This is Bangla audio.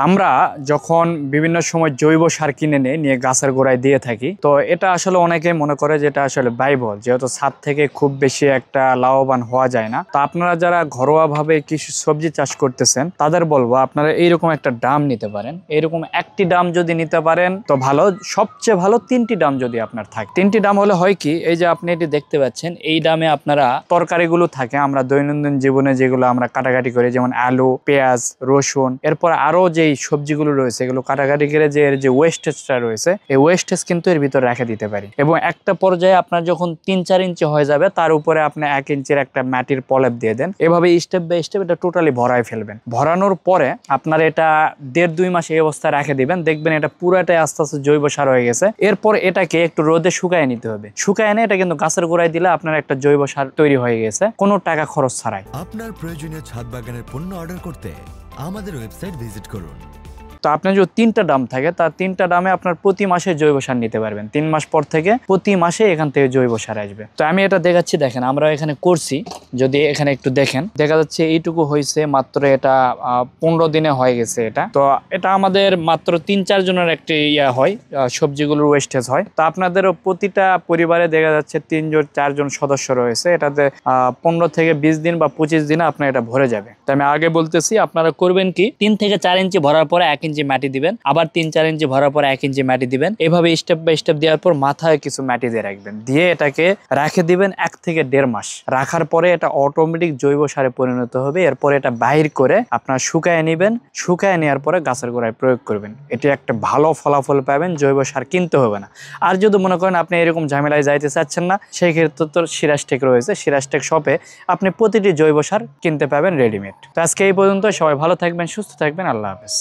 আমরা যখন বিভিন্ন সময় জৈব সার কিনে নিয়ে গাছের গোড়ায় দিয়ে থাকি, তো এটা আসলে অনেকে মনে করে যে এটা আসলে ব্যয়বহুল, যেহেতু ছাদ থেকে খুব বেশি একটা লাভবান হওয়া যায় না। তো আপনারা যারা ঘরোয়া ভাবে কিছু সবজি চাষ করতেছেন তাদের বলবো আপনারা এইরকম একটা ড্রাম নিতে পারেন। এইরকম একটি ড্রাম যদি নিতে পারেন তো ভালো, সবচেয়ে ভালো তিনটি ড্রাম যদি আপনার থাকে। তিনটি ড্রাম হলে হয় কি, এই যে আপনি এটি দেখতে পাচ্ছেন, এই ড্রামে আপনারা তরকারিগুলো থাকে, আমরা দৈনন্দিন জীবনে যেগুলো আমরা কাটাকাটি করি, যেমন আলু, পেঁয়াজ, রসুন, এরপর আরো যেই সবজিগুলো রয়েছে এগুলো কাটাকাটি করে যে এর যে ওয়েস্টেজটা রয়েছে, এই ওয়েস্টেজ কিন্তু এর ভিতরে রেখে দিতে পারি। এবং একটা পর্যায়ে আপনার যখন 3-4 ইঞ্চি হয়ে যাবে তার উপরে আপনি 1 ইঞ্চির একটা মাটির প্রলেপ দিয়ে দেন। এভাবে স্টেপ বাই স্টেপ এটা টোটালি ভরাই ফেলবেন। ভরানোর পরে আপনার এটা 1.5-2 মাস এই অবস্থায় রেখে দিবেন, দেখবেন এটা পুরাটাই আস্তে আস্তে জৈব সার হয়ে গেছে। এরপর এটাকে একটু রোদে শুকায় নিতে হবে। শুকায় এনে এটা কিন্তু গাছের গোড়ায় দিলে আপনার একটা জৈব সার তৈরি হয়ে গেছে, কোনো টাকা খরচ ছাড়াই। আপনার প্রয়োজনীয় ছাদ বাগানের পণ্য অর্ডার করতে আমাদের ওয়েবসাইট ভিজিট করুন। তো আপনার যদি 3টা ড্রাম থাকে, তার 3টা ড্রামে আপনার প্রতি মাসে জৈব সার নিতে পারবেন। 3 মাস পর থেকে প্রতি মাসে এখান থেকে জৈব সার আসবে। তো আমি এটা দেখাচ্ছি, দেখেন আমরা এখানে করছি, যদি এখানে একটু দেখেন দেখা যাচ্ছে এইটুকু হয়েছে মাত্র, এটা 15 দিনে হয়ে গেছে। তো এটা আমাদের মাত্র 3-4 জনের একটি হয়, সবজিগুলোর ওয়েস্টেজ হয়। তো আপনাদেরও প্রতিটা পরিবারে দেখা যাচ্ছে 3-4 জন সদস্য রয়েছে, এটাতে 15 থেকে 20 দিন বা 25 দিনে আপনার এটা ভরে যাবে। তো আমি আগে বলতেছি আপনারা করবেন কি, 3 থেকে 4 ইঞ্চি ভরার পরে 1 ইঞ্চি মাটি দিবেন, আবার 3-4 ইঞ্চি ভরার পর 1 ইঞ্চি মাটি দিবেন। এভাবে স্টেপ বাই স্টেপ দেওয়ার পর মাথায় কিছু মাটি দিয়ে রাখবেন, দিয়ে এটাকে রেখে দিবেন 1 থেকে 1.5 মাস। রাখার পরে এটা অটোমেটিক জৈব সারে পরিণত হবে। এরপরে এটা বাহির করে আপনার শুকায় নেবেন, শুকায় নেওয়ার পরে গাছের গোড়ায় প্রয়োগ করবেন। এটি একটা ভালো ফলাফল পাবেন, জৈব সার কিনতে হবে না। আর যদি মনে করেন আপনি এরকম ঝামেলায় যাইতে চাচ্ছেন না, সেই ক্ষেত্রে তো সিরাজটেক রয়েছে, সিরাজটেক শপে আপনি প্রতিটি জৈব সার কিনতে পাবেন রেডিমেড। তো আজকে এই পর্যন্ত, সবাই ভালো থাকবেন, সুস্থ থাকবেন, আল্লাহ হাফেজ।